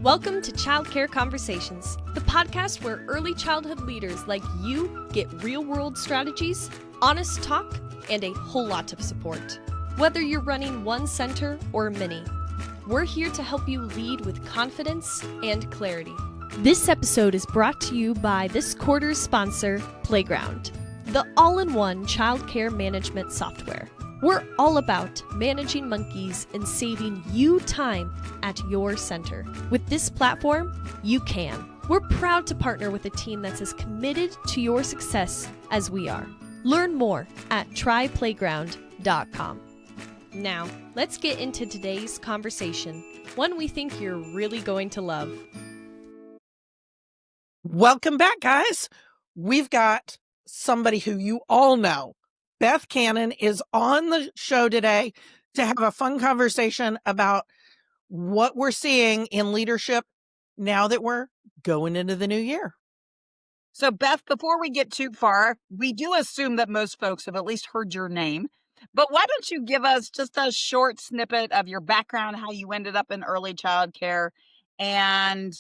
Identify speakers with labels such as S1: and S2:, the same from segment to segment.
S1: Welcome to Childcare Conversations, the podcast where early childhood leaders like you get real-world strategies, honest talk, and a whole lot of support. Whether you're running one center or many, we're here to help you lead with confidence and clarity. This episode is brought to you by this quarter's sponsor, Playground, the all-in-one childcare management software. We're all about managing monkeys and saving you time at your center. With this platform, you can. We're proud to partner with a team that's as committed to your success as we are. Learn more at tryplayground.com. Now, let's get into today's conversation, one we think you're really going to love.
S2: Welcome back, guys. We've got somebody who you all know. Beth Cannon is on the show today to have a fun conversation about what we're seeing in leadership now that we're going into the new year.
S3: So, Beth, before we get too far, we do assume that most folks have at least heard your name. But why don't you give us just a short snippet of your background, how you ended up in early childcare, and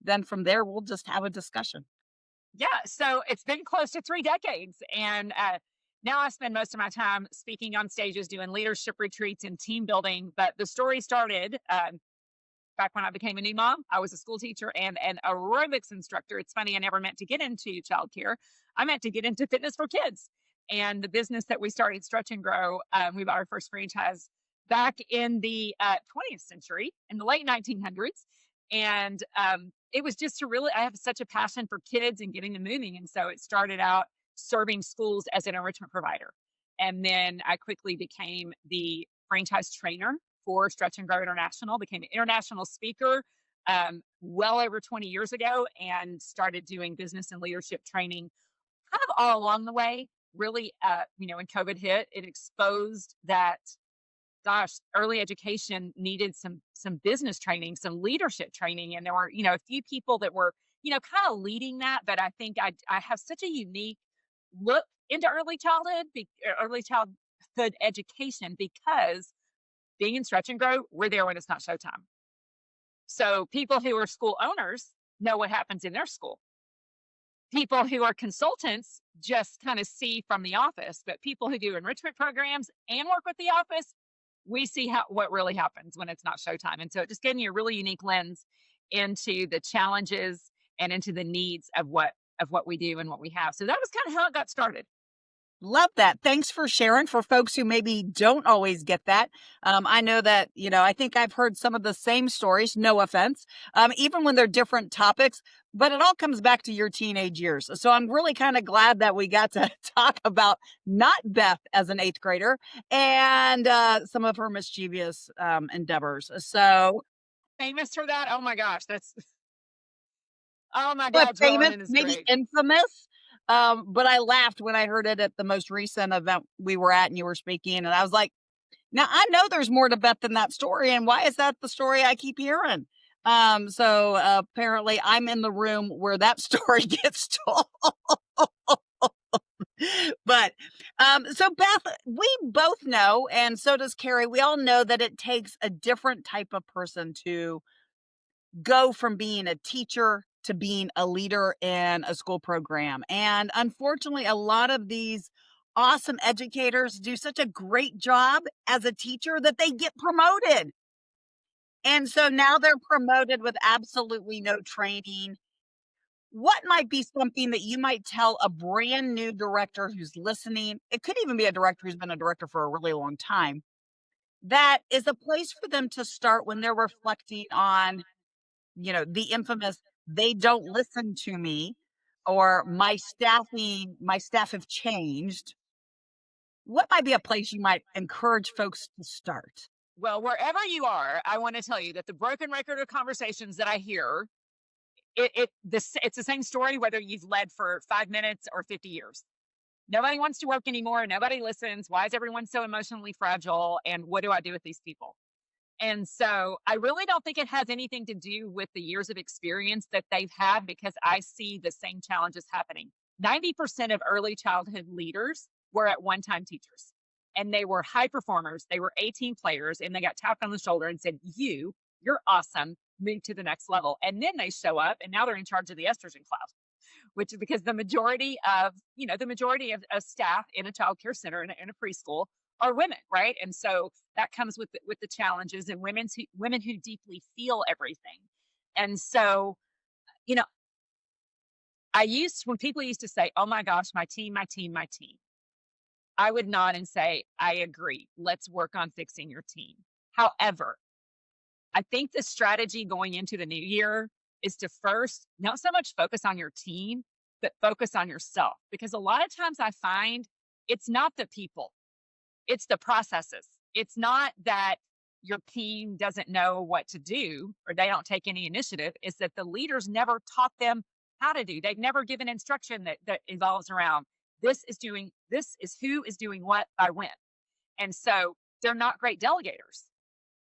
S3: then from there, we'll just have a discussion.
S4: Yeah, so it's been close to 3 decades. And now I spend most of my time speaking on stages, doing leadership retreats and team building. But the story started back when I became a new mom. I was a school teacher and an aerobics instructor. It's funny, I never meant to get into childcare. I meant to get into fitness for kids. And the business that we started, Stretch and Grow, we bought our first franchise back in the 20th century, in the late 1900s. And it was just I have such a passion for kids and getting them moving. And so it started out serving schools as an enrichment provider. And then I quickly became the franchise trainer for Stretch and Grow International, became an international speaker well over 20 years ago, and started doing business and leadership training kind of all along the way. Really, when COVID hit, it exposed that, gosh, early education needed some business training, some leadership training. And there were, a few people that were, kind of leading that. But I think I have such a unique look into early childhood education, because being in Stretch and Grow, we're there when it's not showtime. So people who are school owners know what happens in their school. People who are consultants just kind of see from the office, but people who do enrichment programs and work with the office, we see what really happens when it's not showtime. And so it just gave me a really unique lens into the challenges and into the needs of what we do and what we have. So that was kind of how it got started.
S3: Love that. Thanks for sharing. For folks who maybe don't always get that, I know that, I think I've heard some of the same stories, no offense, even when they're different topics, but it all comes back to your teenage years. So I'm really kind of glad that we got to talk about not Beth as an 8th grader and some of her mischievous endeavors. So
S4: famous for that? Oh my gosh, oh my God,
S3: famous, maybe great. Infamous. But I laughed when I heard it at the most recent event we were at and you were speaking. And I was like, now I know there's more to Beth than that story. And why is that the story I keep hearing? So apparently I'm in the room where that story gets told. But so Beth, we both know, and so does Carrie, we all know that it takes a different type of person to go from being a teacher to being a leader in a school program. And unfortunately, a lot of these awesome educators do such a great job as a teacher that they get promoted. And so now they're promoted with absolutely no training. What might be something that you might tell a brand new director who's listening? It could even be a director who's been a director for a really long time. That is a place for them to start when they're reflecting on, the infamous, they don't listen to me, or my staff have changed. What might be a place you might encourage folks to start?
S4: Well, wherever you are, I want to tell you that the broken record of conversations that I hear, it's the same story, whether you've led for 5 minutes or 50 years. Nobody wants to work anymore. Nobody listens. Why is everyone so emotionally fragile? And what do I do with these people? And so I really don't think it has anything to do with the years of experience that they've had, because I see the same challenges happening. 90% of early childhood leaders were at one time teachers, and they were high performers. They were A-team players, and they got tapped on the shoulder and said, you're awesome. move to the next level. And then they show up and now they're in charge of the estrogen class, which is because the majority of, of staff in a childcare center in a preschool are women, right? And so that comes with the challenges and women who deeply feel everything. And so, you know, when people used to say, "Oh my gosh, my team," I would nod and say, "I agree. Let's work on fixing your team." However, I think the strategy going into the new year is to first not so much focus on your team, but focus on yourself. Because a lot of times I find it's not the people, it's the processes. It's not that your team doesn't know what to do or they don't take any initiative. It's that the leaders never taught them how to do. They've never given instruction that evolves around this is who is doing what by when. And so they're not great delegators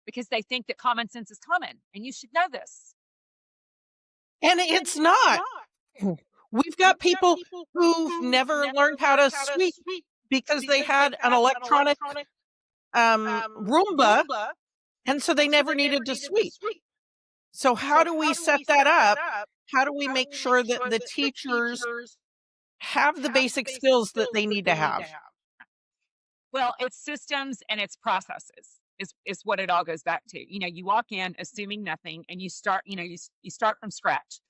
S4: because they think that common sense is common, and you should know this.
S2: And it's not. We've got people who've never learned how to sweep because they had an electronic Roomba, and so they never needed to sweep. So how do we set that up? How do we make sure that the teachers have the basic skills that they need to have?
S4: Well, it's systems and it's processes is what it all goes back to. You walk in assuming nothing and you start, you start from scratch.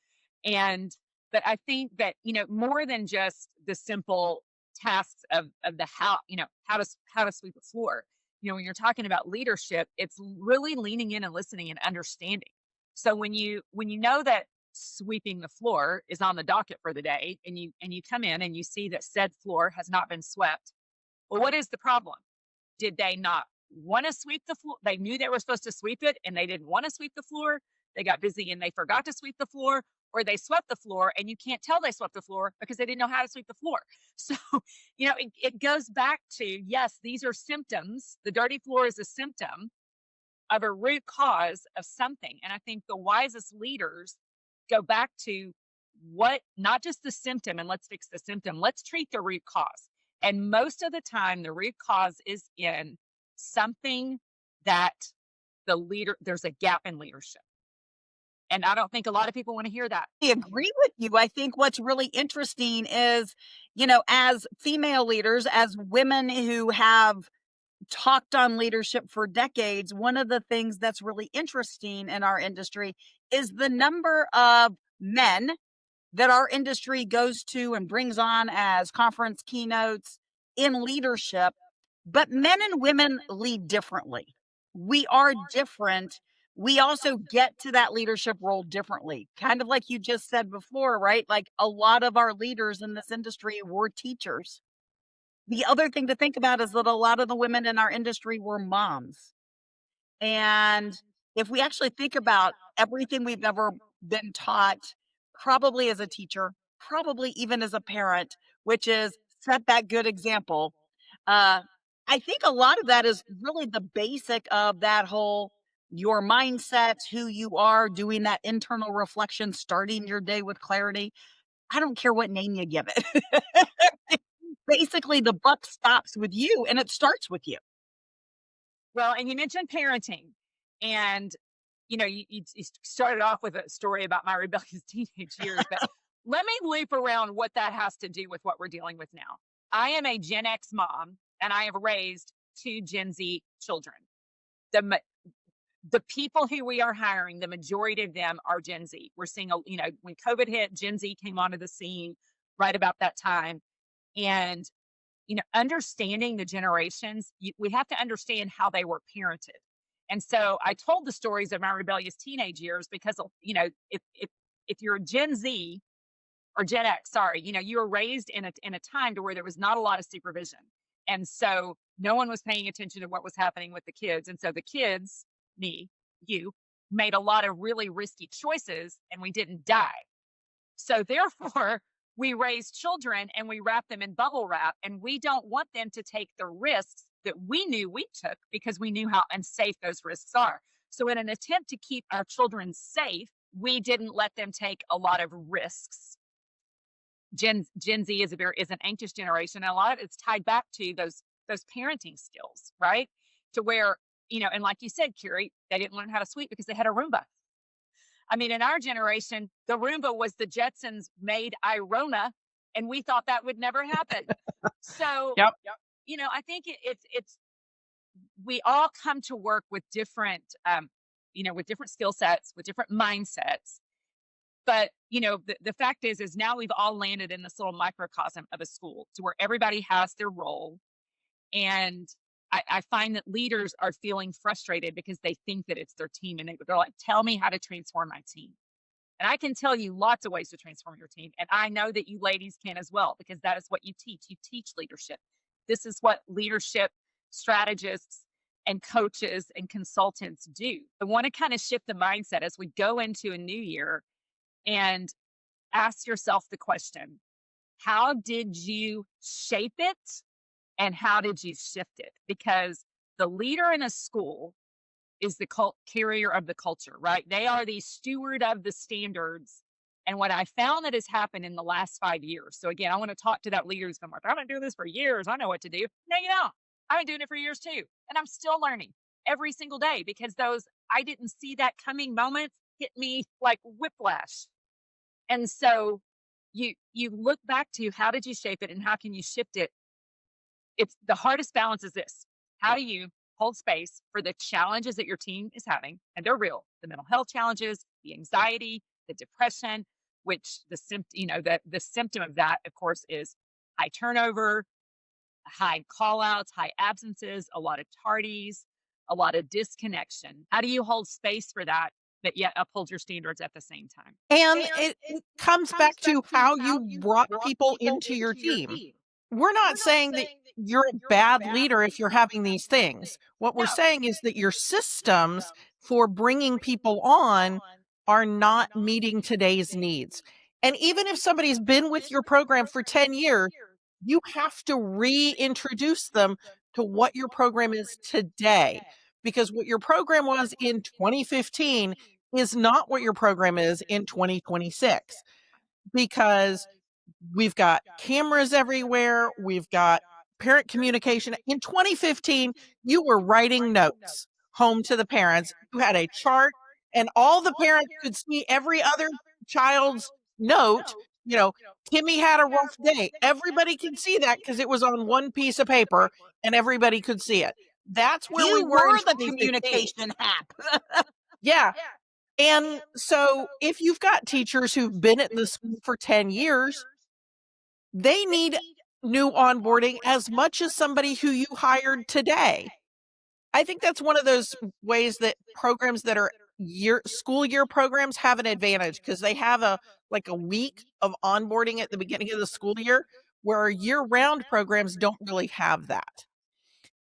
S4: But I think that, more than just the simple tasks of the how to sweep the floor, when you're talking about leadership, it's really leaning in and listening and understanding. So when you know that sweeping the floor is on the docket for the day and you come in and you see that said floor has not been swept, well, what is the problem? Did they not want to sweep the floor? They knew they were supposed to sweep it and they didn't want to sweep the floor. They got busy and they forgot to sweep the floor, or they swept the floor and you can't tell they swept the floor because they didn't know how to sweep the floor. So, it goes back to, yes, these are symptoms. The dirty floor is a symptom of a root cause of something. And I think the wisest leaders go back to not just the symptom and let's fix the symptom, let's treat the root cause. And most of the time, the root cause is in something that there's a gap in leadership. And I don't think a lot of people want to hear that.
S3: I agree with you. I think what's really interesting is, as female leaders, as women who have talked on leadership for decades, one of the things that's really interesting in our industry is the number of men that our industry goes to and brings on as conference keynotes in leadership. But men and women lead differently. We are different. We also get to that leadership role differently. Kind of like you just said before, right? Like a lot of our leaders in this industry were teachers. The other thing to think about is that a lot of the women in our industry were moms. And if we actually think about everything we've ever been taught, probably as a teacher, probably even as a parent, which is set that good example. I think a lot of that is really the basic of that whole your mindset, who you are, doing that internal reflection, starting your day with clarity. I don't care what name you give it. Basically, the buck stops with you and it starts with you.
S4: Well, and you mentioned parenting, and you started off with a story about my rebellious teenage years, but let me loop around what that has to do with what we're dealing with now. I am a Gen X mom, and I have raised 2 Gen Z children. The people who we are hiring, the majority of them are Gen Z. We're seeing, when COVID hit, Gen Z came onto the scene right about that time. And, understanding the generations, we have to understand how they were parented. And so I told the stories of my rebellious teenage years because, if you're a Gen Z or Gen X, sorry, you were raised in a time to where there was not a lot of supervision. And so no one was paying attention to what was happening with the kids. And so the kids, you, made a lot of really risky choices and we didn't die. So therefore, we raise children and we wrap them in bubble wrap, and we don't want them to take the risks that we knew we took because we knew how unsafe those risks are. So in an attempt to keep our children safe, we didn't let them take a lot of risks. Gen Z is an anxious generation, and a lot of it's tied back to those parenting skills, right? To where, and like you said, Carrie, they didn't learn how to sweep because they had a Roomba. I mean, in our generation, the Roomba was the Jetsons made Irona, and we thought that would never happen. So,
S2: Yep.
S4: I think it's we all come to work with different, with different skill sets, with different mindsets. But the fact is now we've all landed in this little microcosm of a school to where everybody has their role, and I find that leaders are feeling frustrated because they think that it's their team, and they're like, "Tell me how to transform my team." And I can tell you lots of ways to transform your team. And I know that you ladies can as well, because that is what you teach. You teach leadership. This is what leadership strategists and coaches and consultants do. I want to kind of shift the mindset as we go into a new year and ask yourself the question, how did you shape it and how did you shift it? Because the leader in a school is the carrier of the culture, right? They are the steward of the standards. And what I found that has happened in the last 5 years. So again, I want to talk to that leader who's been like, I've been doing this for years. I know what to do. No, you don't. I've been doing it for years too. And I'm still learning every single day, because those I didn't see that coming moments hit me like whiplash. And so you look back to, how did you shape it and how can you shift it? It's the hardest balance is this. How do you hold space for the challenges that your team is having? And they're real. The mental health challenges, the anxiety, the depression, which the symptom of that, of course, is high turnover, high call outs, high absences, a lot of tardies, a lot of disconnection. How do you hold space for that, but yet uphold your standards at the same time?
S2: And it comes back to how you brought people into your team. We're not saying that you're a bad leader if you're having these things. What we're
S4: No.
S2: saying is that your systems for bringing people on are not meeting today's needs. And even if somebody's been with your program for 10 years, you have to reintroduce them to what your program is today. Because what your program was in 2015 is not what your program is in 2026. Because we've got cameras everywhere. We've got parent communication. In 2015, you were writing notes home to the parents. You had a chart, and all the parents could see every other child's note. Timmy had a rough day. Everybody could see that because it was on one piece of paper and everybody could see it. That's where we
S3: You
S2: were in
S3: were the
S2: 2015.
S3: communication hack.
S2: Yeah. And so if you've got teachers who've been at the school for 10 years, they need new onboarding as much as somebody who you hired today. I think that's one of those ways that programs that are school year programs have an advantage, because they have a week of onboarding at the beginning of the school year, where year-round programs don't really have that.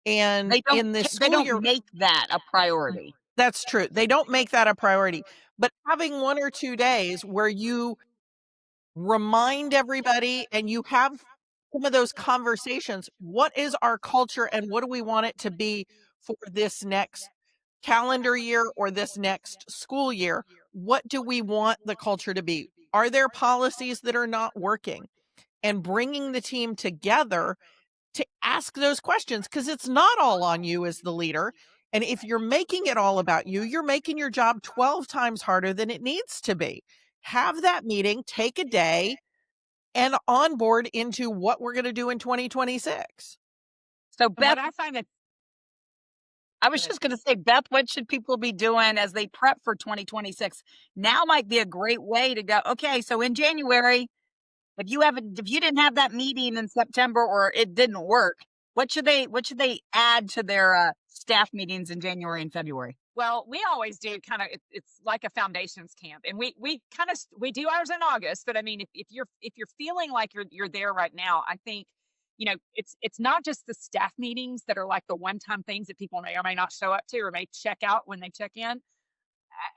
S2: And in this
S3: They
S2: school year,
S3: don't make that a priority.
S2: that's true. They don't make that a priority. But having 1 or 2 days where you remind everybody and you have some of those conversations, what is our culture and what do we want it to be for this next calendar year or this next school year? What do we want the culture to be? Are there policies that are not working? And bringing the team together to ask those questions, because it's not all on you as the leader. And if you're making it all about you, you're making your job 12 times harder than it needs to be. Have that meeting, take a day, and onboard into what we're going to do in 2026.
S3: So,
S4: And
S3: Beth,
S4: what I find that
S3: I was just going to say, Beth, what should people be doing as they prep for 2026? Now might be a great way to go, okay, so in January, if you didn't have that meeting in September or it didn't work, what should they add to their staff meetings in January and February?
S4: Well, we always do kind of, it's like a foundations camp, and we we do ours in August. But I mean, if you're feeling like you're there right now, I think, it's not just the staff meetings that are like the one-time things that people may or may not show up to or may check out when they check in.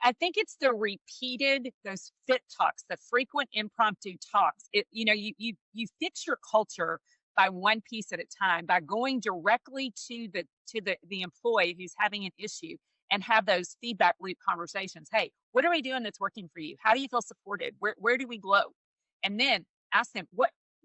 S4: I think it's the repeated, those fit talks, the frequent impromptu talks. You fix your culture by one piece at a time, by going directly to the employee who's having an issue and have those feedback loop conversations. Hey, what are we doing that's working for you? How do you feel supported? Where do we glow? And then ask them,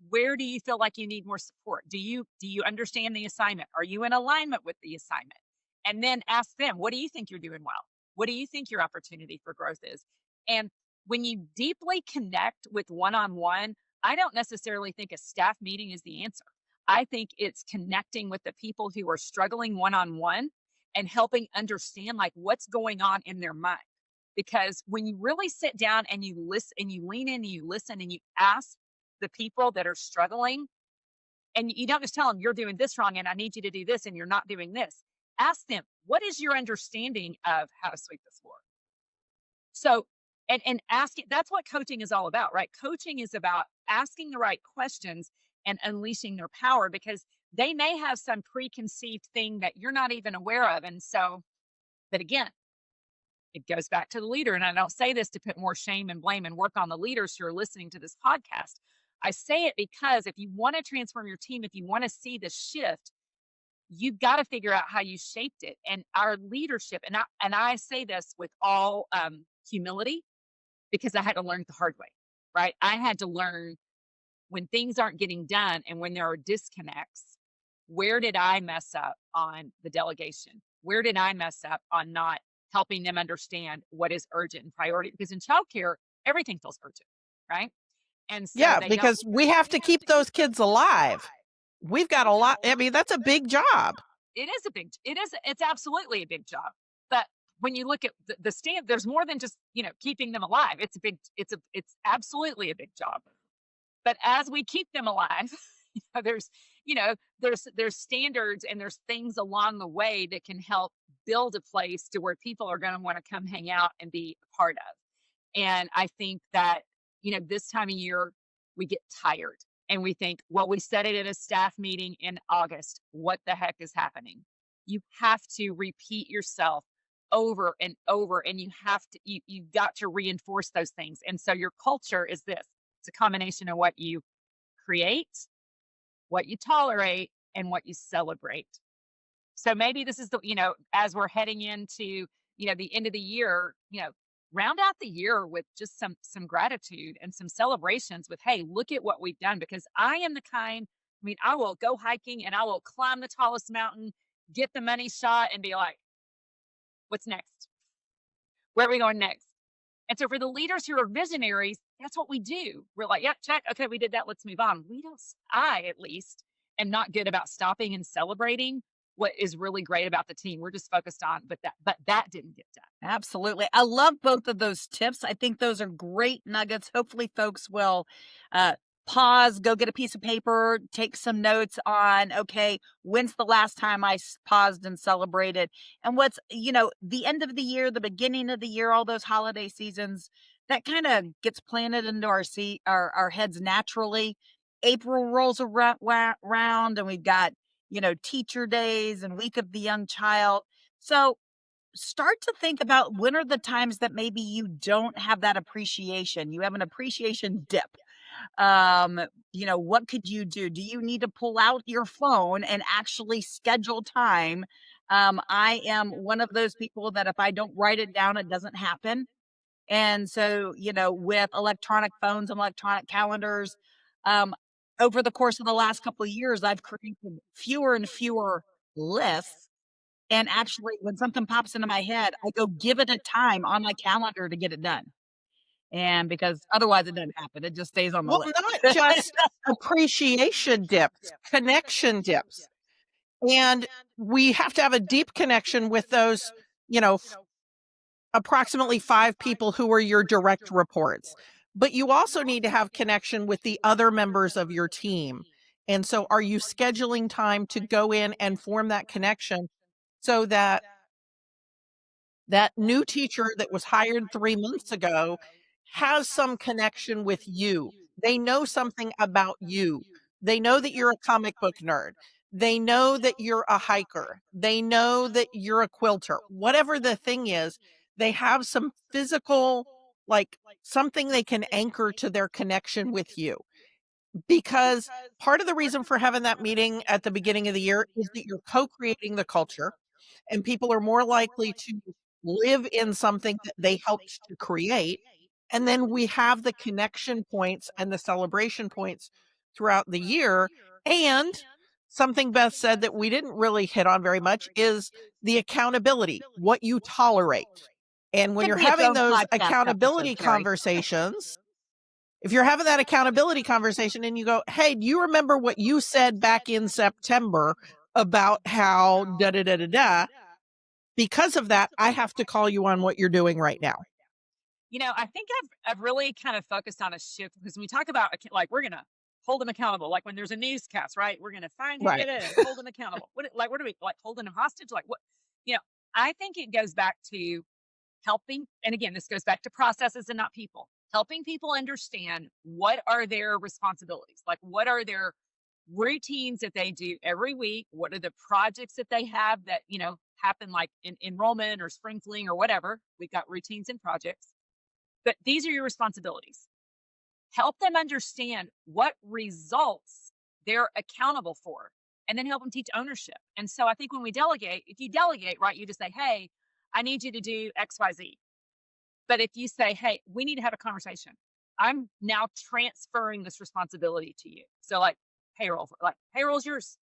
S4: where do you feel like you need more support? Do you understand the assignment? Are you in alignment with the assignment? And then ask them, what do you think you're doing well? What do you think your opportunity for growth is? And when you deeply connect with one-on-one, I don't necessarily think a staff meeting is the answer. I think it's connecting with the people who are struggling one-on-one and helping understand like what's going on in their mind. Because when you really sit down and you listen and you lean in and you listen and you ask the people that are struggling, and you don't just tell them you're doing this wrong and I need you to do this and you're not doing this. Ask them, what is your understanding of how to sweep the floor? So, and ask it, that's what coaching is all about, right? Coaching is about asking the right questions and unleashing their power because they may have some preconceived thing that you're not even aware of. And so, but again, it goes back to the leader. And I don't say this to put more shame and blame and work on the leaders who are listening to this podcast. I say it because if you want to transform your team, if you want to see the shift, you've got to figure out how you shaped it. And our leadership, and I say this with all humility, because I had to learn it the hard way, right? I had to learn when things aren't getting done and when there are disconnects, where did I mess up on the delegation? Where did I mess up on not helping them understand what is urgent and priority? Because in childcare, everything feels urgent, right? And so
S2: Yeah,
S4: they don't.
S2: because we have to keep those kids alive. We've got a lot. I mean, that's a big job.
S4: It's absolutely a big job. But when you look at the stand, there's more than just, keeping them alive. It's absolutely a big job. But as we keep them alive, there's, there's standards and there's things along the way that can help build a place to where people are going to want to come hang out and be a part of. And I think that, this time of year, we get tired and we think, well, we said it at a staff meeting in August. What the heck is happening? You have to repeat yourself over and over, and you've got to reinforce those things. And so your culture is this. It's a combination of what you create, what you tolerate, and what you celebrate. So maybe this is as we're heading into, the end of the year, round out the year with just some gratitude and some celebrations with, hey, look at what we've done. Because I am the kind, I will go hiking and I will climb the tallest mountain, get the money shot and be like, what's next? Where are we going next? And so for the leaders who are visionaries, that's what we do. We're like, yeah, check. Okay, we did that. Let's move on. I at least am not good about stopping and celebrating what is really great about the team. We're just focused on, but that didn't get done.
S3: Absolutely. I love both of those tips. I think those are great nuggets. Hopefully folks will pause, go get a piece of paper, take some notes on, okay, when's the last time I paused and celebrated? And what's, the end of the year, the beginning of the year, all those holiday seasons, that kind of gets planted into our heads naturally. April rolls around and we've got, teacher days and week of the young child. So start to think about when are the times that maybe you don't have that appreciation. You have an appreciation dip. What could you do? Do you need to pull out your phone and actually schedule time? I am one of those people that if I don't write it down, it doesn't happen. And so, with electronic phones and electronic calendars, over the course of the last couple of years, I've created fewer and fewer lists. And actually, when something pops into my head, I go give it a time on my calendar to get it done. And because otherwise it doesn't happen. It just stays on the list.
S2: Not just appreciation dips, connection dips. And we have to have a deep connection with those, approximately 5 people who are your direct reports. But you also need to have connection with the other members of your team. And so are you scheduling time to go in and form that connection so that new teacher that was hired 3 months ago has some connection with you? They know something about you. They know that you're a comic book nerd. They know that you're a hiker. They know that you're a quilter. Whatever the thing is, they have some physical, like something they can anchor to their connection with you. Because part of the reason for having that meeting at the beginning of the year is that you're co-creating the culture and people are more likely to live in something that they helped to create. And then we have the connection points and the celebration points throughout the year. And something Beth said that we didn't really hit on very much is the accountability, what you tolerate. And when
S3: Could
S2: you're
S3: be its
S2: having
S3: own
S2: those
S3: podcast
S2: accountability
S3: episode, Carrie.
S2: conversations, if you're having that accountability conversation and you go, hey, do you remember what you said back in September about how da da da da da? Because of that, I have to call you on what you're doing right now.
S4: You know, I think I've really kind of focused on a shift because when we talk about like we're gonna hold them accountable, like when there's a newscast, right? We're gonna find who
S2: Right.
S4: did it and hold them accountable. What are we like holding them hostage? Like what? You know, I think it goes back to helping, and again, this goes back to processes and not people. Helping people understand what are their responsibilities, like what are their routines that they do every week, what are the projects that they have that happen like in enrollment or sprinkling or whatever. We've got routines and projects, but these are your responsibilities. Help them understand what results they're accountable for, and then help them teach ownership. And so I think when we delegate, if you delegate, right, you just say, hey, I need you to do XYZ. But if you say, hey, we need to have a conversation, I'm now transferring this responsibility to you. So like payroll's yours.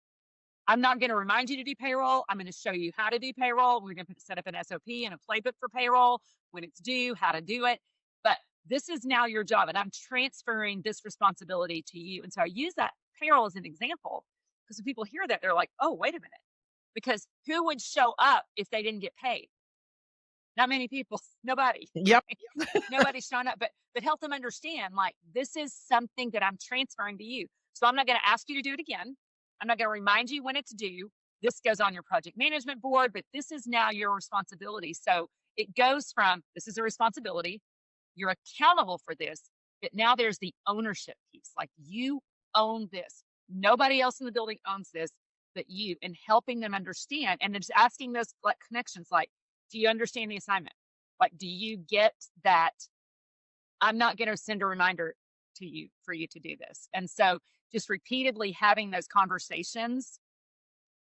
S4: I'm not going to remind you to do payroll. I'm going to show you how to do payroll. We're going to set up an SOP and a playbook for payroll, when it's due, how to do it. But this is now your job, and I'm transferring this responsibility to you. And so I use that payroll as an example because when people hear that, they're like, oh, wait a minute. Because who would show up if they didn't get paid? Not many people. Nobody.
S2: Yep.
S4: Nobody's showing up. But help them understand, like, this is something that I'm transferring to you. So I'm not going to ask you to do it again. I'm not going to remind you when it's due. This goes on your project management board, but this is now your responsibility. So it goes from, this is a responsibility, you're accountable for this, but now there's the ownership piece. Like, you own this. Nobody else in the building owns this but you, and helping them understand, and then just asking those like connections, like, do you understand the assignment? Like, do you get that I'm not going to send a reminder to you for you to do this? And so just repeatedly having those conversations,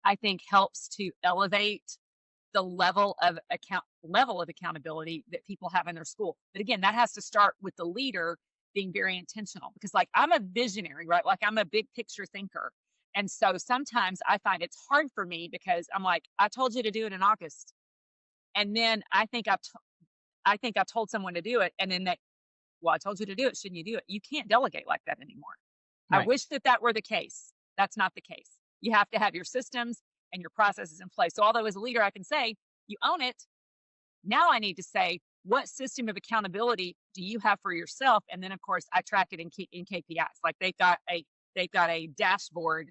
S4: I think, helps to elevate the level of accountability that people have in their school. But again, that has to start with the leader being very intentional, because like, I'm a visionary, right? Like, I'm a big picture thinker. And so sometimes I find it's hard for me because I'm like, I told you to do it in August. And then I think I told someone to do it. And then well, I told you to do it. Shouldn't you do it? You can't delegate like that anymore.
S2: Right.
S4: I wish that were the case. That's not the case. You have to have your systems and your processes in place. So although as a leader, I can say, you own it. Now I need to say, what system of accountability do you have for yourself? And then of course I track it in KPIs. Like, they've got a dashboard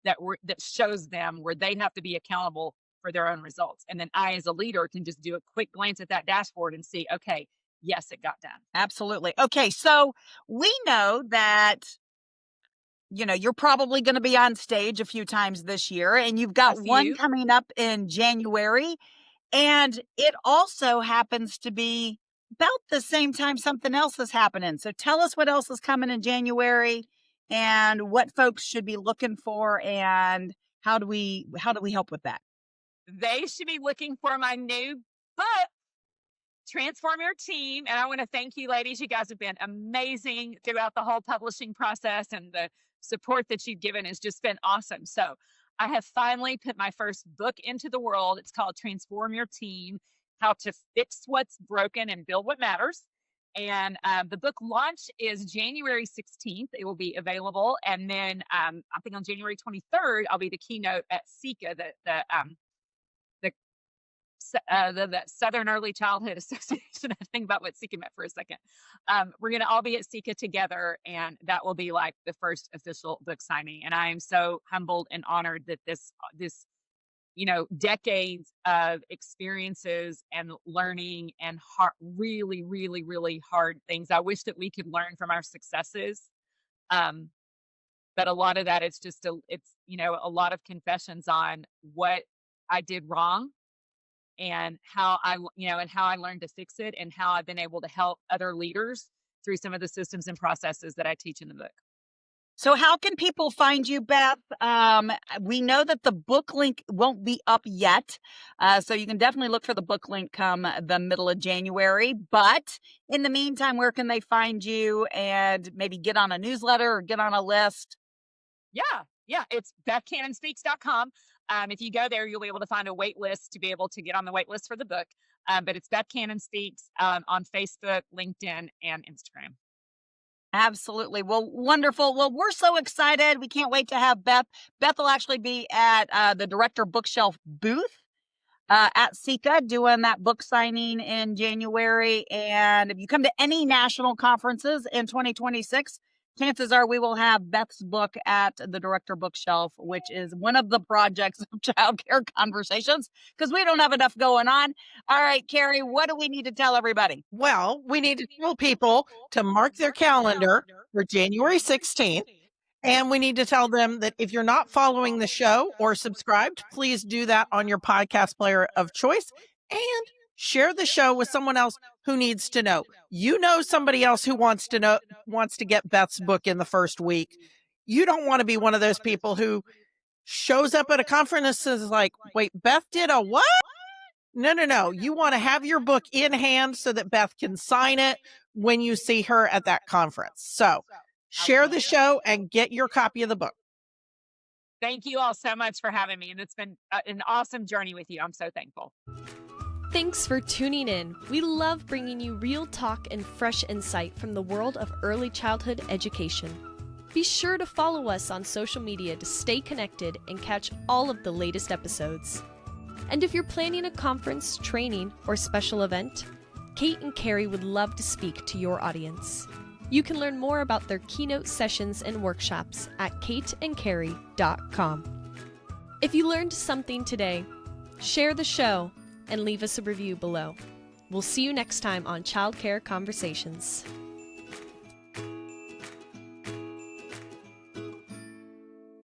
S4: that shows them where they have to be accountable for their own results. And then I, as a leader, can just do a quick glance at that dashboard and see, okay, yes, it got done.
S3: Absolutely. Okay. So we know that, you're probably going to be on stage a few times this year, and you've got one coming up in January. And it also happens to be about the same time something else is happening. So tell us what else is coming in January and what folks should be looking for, and how do we help with that?
S4: They should be looking for my new book, Transform Your Team. And I want to thank you, ladies. You guys have been amazing throughout the whole publishing process, and the support that you've given has just been awesome. So I have finally put my first book into the world. It's called Transform Your Team: How to Fix What's Broken and Build What Matters. And the book launch is January 16th. It will be available. And then I think on January 23rd, I'll be the keynote at SECA, the Southern Early Childhood Association. I think about what SECA meant for a second. We're going to all be at SECA together, and that will be like the first official book signing. And I am so humbled and honored that this decades of experiences and learning and really, really, really hard things. I wish that we could learn from our successes. But a lot of that, it's a lot of confessions on what I did wrong, and how I learned to fix it, and how I've been able to help other leaders through some of the systems and processes that I teach in the book.
S3: So how can people find you, Beth? We know that the book link won't be up yet, so you can definitely look for the book link come the middle of January. But in the meantime, where can they find you and maybe get on a newsletter or get on a list?
S4: Yeah, it's BethCannonSpeaks.com. If you go there, you'll be able to find a wait list to be able to get on the wait list for the book. But it's Beth Cannon Speaks on Facebook, LinkedIn, and Instagram.
S3: Absolutely. Well, wonderful. Well, we're so excited. We can't wait to have Beth. Beth will actually be at the Director Bookshelf booth at Sika doing that book signing in January. And if you come to any national conferences in 2026, chances are we will have Beth's book at the Director Bookshelf, which is one of the projects of Childcare Conversations, because we don't have enough going on. All right, Carrie, what do we need to tell everybody?
S2: Well, we need to tell people to mark their calendar for January 16th. And we need to tell them that if you're not following the show or subscribed, please do that on your podcast player of choice and share the show with someone else who needs to know. You know somebody else who wants to get Beth's book in the first week. You don't want to be one of those people who shows up at a conference and is like, wait, Beth did a what? No. You want to have your book in hand so that Beth can sign it when you see her at that conference. So share the show and get your copy of the book.
S4: Thank you all so much for having me. And it's been an awesome journey with you. I'm so thankful.
S1: Thanks for tuning in. We love bringing you real talk and fresh insight from the world of early childhood education. Be sure to follow us on social media to stay connected and catch all of the latest episodes. And if you're planning a conference, training, or special event, Kate and Carrie would love to speak to your audience. You can learn more about their keynote sessions and workshops at kateandcarrie.com. If you learned something today, share the show and leave us a review below. We'll see you next time on Childcare Conversations.